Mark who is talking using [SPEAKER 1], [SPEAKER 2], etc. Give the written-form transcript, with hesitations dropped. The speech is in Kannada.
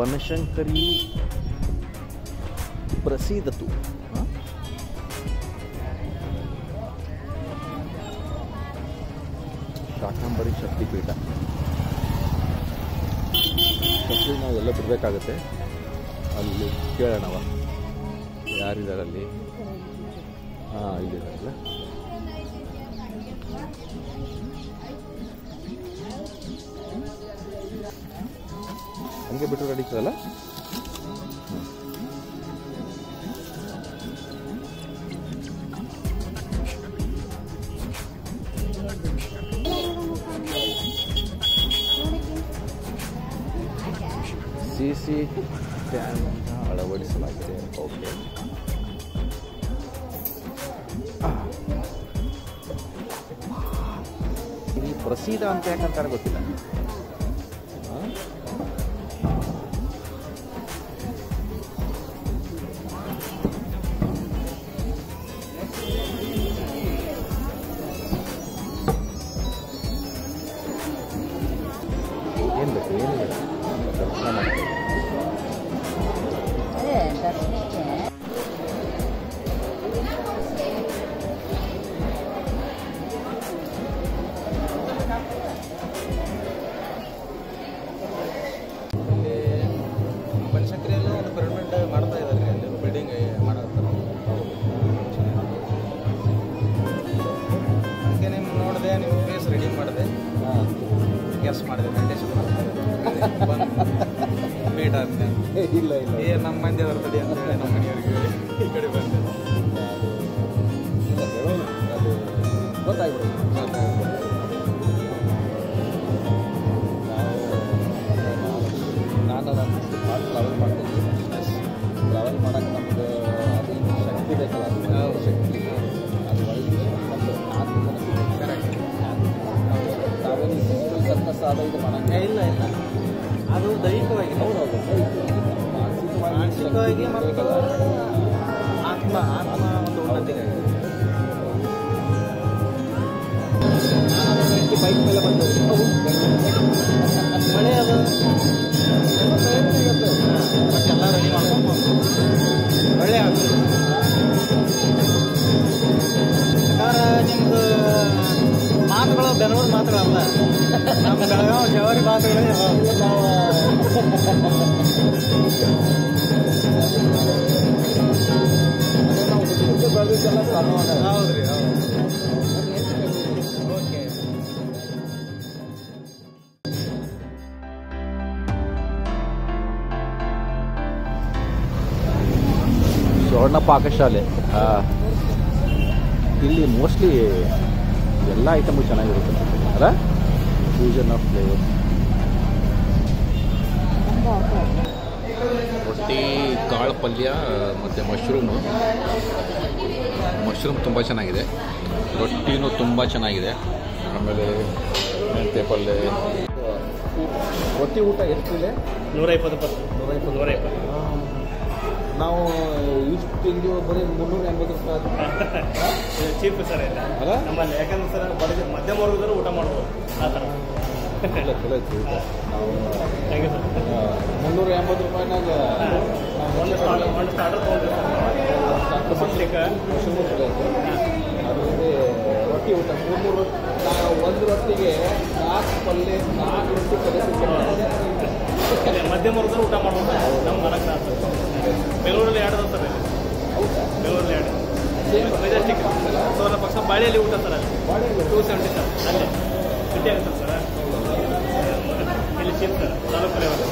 [SPEAKER 1] ಬನಶಂಕರಿ ಪ್ರಸೀದತು. ಶಾಕಾಂಬರಿ ಶಕ್ತಿಪೀಠ. ಫಸ್ಟಿಗೆ ನಾವು ಎಲ್ಲ ಬಿಡಬೇಕಾಗತ್ತೆ. ಅಲ್ಲಿ ಕೇಳೋಣವ ಯಾರಿದ್ದಾರೆ ಅಲ್ಲಿ. ಇಲ್ಲಿದ್ದಾರಲ್ಲ. ಹಂಗೆ ಬಿಟ್ಟು ನಡೀತದಲ್ಲ. CC ಟ್ಯಾನ್ ಅಳವಡಿಸಲಾಗಿದೆ. ಓಕೆ, ಇಲ್ಲಿ ಪ್ರಸೀದ ಅಂತ ಯಾಕಂತಾರೆ ಗೊತ್ತಿಲ್ಲ. ಏನು ಬೇಕು, ಏನಿದೆ ದರ್ಶನ ಮಾಡ್ತೀವಿ.
[SPEAKER 2] ಬನಶಂಕರಿಯಲ್ಲಿ ಒಂದು ಪಿರಮಿಡ್ ಮಾಡ್ತಾ ಇದ್ದಾರೆ, ಅಲ್ಲಿ ಬಿಲ್ಡಿಂಗ್ ಮಾಡತ್ತಾರೆ. ಅದಕ್ಕೆ ನಿಮ್ಮ ನೋಡಿದೆ, ನಿಮ್ಮ ಫೇಸ್ ರೆಡಿ ಮಾಡಿದೆ, ಗೆಸ್ ಮಾಡಿದೆ, ಮೆಡಿಟೇಷನ್ ಮಾಡ್ತಾರೆ ಮೀಟ್ ಆದ್ಮೇಲೆ.
[SPEAKER 1] ಇಲ್ಲ
[SPEAKER 2] ನಮ್ಮ ಮಂದಿ ಬರ್ತದೆ ಅಂತ ಹೇಳಿ ನಮ್ಮ ಮನೆಯವರಿಗೆ ಈ ಕಡೆ ಬಂದೆ.
[SPEAKER 1] ಗೊತ್ತಾಗ್ಬಿಡುತ್ತೆ. ನಾನು ಭಾಳ ಟ್ರಾವೆಲ್ ಮಾಡ್ತೀನಿ. ಟ್ರಾವೆಲ್ ಮಾಡೋಕ್ಕೆ ನಮ್ಗೆ ಅದು ಶಕ್ತಿ ಬೇಕಲ್ಲ, ಅದು ಶಕ್ತಿ ಅದು ಒಳಗೆ ಮತ್ತು
[SPEAKER 2] ಕರೆಕ್ಟ್.
[SPEAKER 1] ಟ್ರಾವೆಲ್ ಸರ್ಕಸ್ ಆದ ಇದು ಮಾಡೋಂಗೆ
[SPEAKER 2] ಇಲ್ಲ ಅದು ದೈಹಿಕವಾಗಿ
[SPEAKER 1] ಹೌದೌದು.
[SPEAKER 2] ಮಾನಸಿಕವಾಗಿ ಮತ್ತು ಆತ್ಮ ಒಂದು ಉನ್ನತಿಗೆ.
[SPEAKER 1] ಬೈಕ್ ಮೇಲೆ ಬಂದವು
[SPEAKER 2] ಮಳೆ ಅದು ಬಟ್ ಎಲ್ಲ ರೆಡಿ ಮಾಡ್ಕೊಂಡು ಒಳ್ಳೆ ಆಗ್ತದೆ. ಯಾಕಂದ್ರೆ ನಿಮ್ದು ಮಾತುಗಳು ಬೆಂಗಳೂರು ಮಾತುಗಳಲ್ಲ, ನಮ್ಮ ಬೆಳಗಾವಿ ಜವಾರಿ ಮಾತುಗಳೇ. ಹೌದ್ರಿ, ಹೌದು. ಓಕೆ.
[SPEAKER 1] ಸ್ವರ್ಣ ಪಾಕಶಾಲೆ. ಇಲ್ಲಿ ಮೋಸ್ಟ್ಲಿ ಎಲ್ಲ ಐಟಮು ಚೆನ್ನಾಗಿರುತ್ತೆ ಅಲ್ಲ. Fusion of flavour. ರೊಟ್ಟಿ, ಕಾಳು ಪಲ್ಯ ಮತ್ತು ಮಶ್ರೂಮ್ ತುಂಬ ಚೆನ್ನಾಗಿದೆ. ರೊಟ್ಟಿನೂ ತುಂಬ ಚೆನ್ನಾಗಿದೆ. ಆಮೇಲೆ ಮೆಂತ್ಯ ಪಲ್ಯ. ರೊಟ್ಟಿ ಊಟ ಎಷ್ಟಿದೆ?
[SPEAKER 2] 120.
[SPEAKER 1] ನಾವು ಇಷ್ಟು ತಿಂಗಳು ಬರೀ 380 ರೂಪಾಯಿ
[SPEAKER 2] ಚೀಪ್ ಸರ್ ಇಲ್ಲ
[SPEAKER 1] ಅಲ್ಲ
[SPEAKER 2] ನಮ್ಮಲ್ಲಿ. ಯಾಕಂದ್ರೆ ಸರ್ ಬಡಗಿ ಮಧ್ಯಮ ವರ್ಗದವರು ಊಟ ಮಾಡ್ಬೋದು ಆ ಥರ.
[SPEAKER 1] ಚಲೋ ಐತಿ ಊಟ. ನಾವು
[SPEAKER 2] ಥ್ಯಾಂಕ್ ಯು ಸರ್.
[SPEAKER 1] 380 ರೂಪಾಯಿನಾಗ
[SPEAKER 2] ಒಂದು ಸ್ಟಾರ್ಟರ್ ತೊಗೊಂಡ್ರಿ
[SPEAKER 1] ಮಶ್ರೂಮ್ ಚಲೋ ಐತಿ. ಅದರಲ್ಲಿ ರೊಟ್ಟಿ ಊಟ 3 ಒಂದು ರೊಟ್ಟಿಗೆ 4 ಪಲ್ಯ 4 ರೊಟ್ಟಿ ಪಲ್ಯ
[SPEAKER 2] ಮಧ್ಯಮ ವರ್ಗದವರು ಊಟ ಮಾಡ್ಬೋದು. ನಮ್ಮ ಮನಕ್ಕೆ ಆಗ್ತದೆ. ಬೆಂಗಳೂರಲ್ಲಿ 2 ಸರ್.
[SPEAKER 1] ಹೌದಾ?
[SPEAKER 2] ಬೆಂಗಳೂರಲ್ಲಿ 2 ಮೆಜೆಸ್ಟಿಕ್. ಸೋಲ ಪಕ್ಷ ಬಾಳೆಯಲ್ಲಿ ಊಟ ಸರ್. ಅಲ್ಲಿ 270 ಸರ್. ಅಲ್ಲೇ ಸಿಟಿ ಆಗುತ್ತೆ ಸರ್. ಇಲ್ಲಿ ಚೀಪ್ ಸರ್. 4 ಫ್ಲೇವರ್.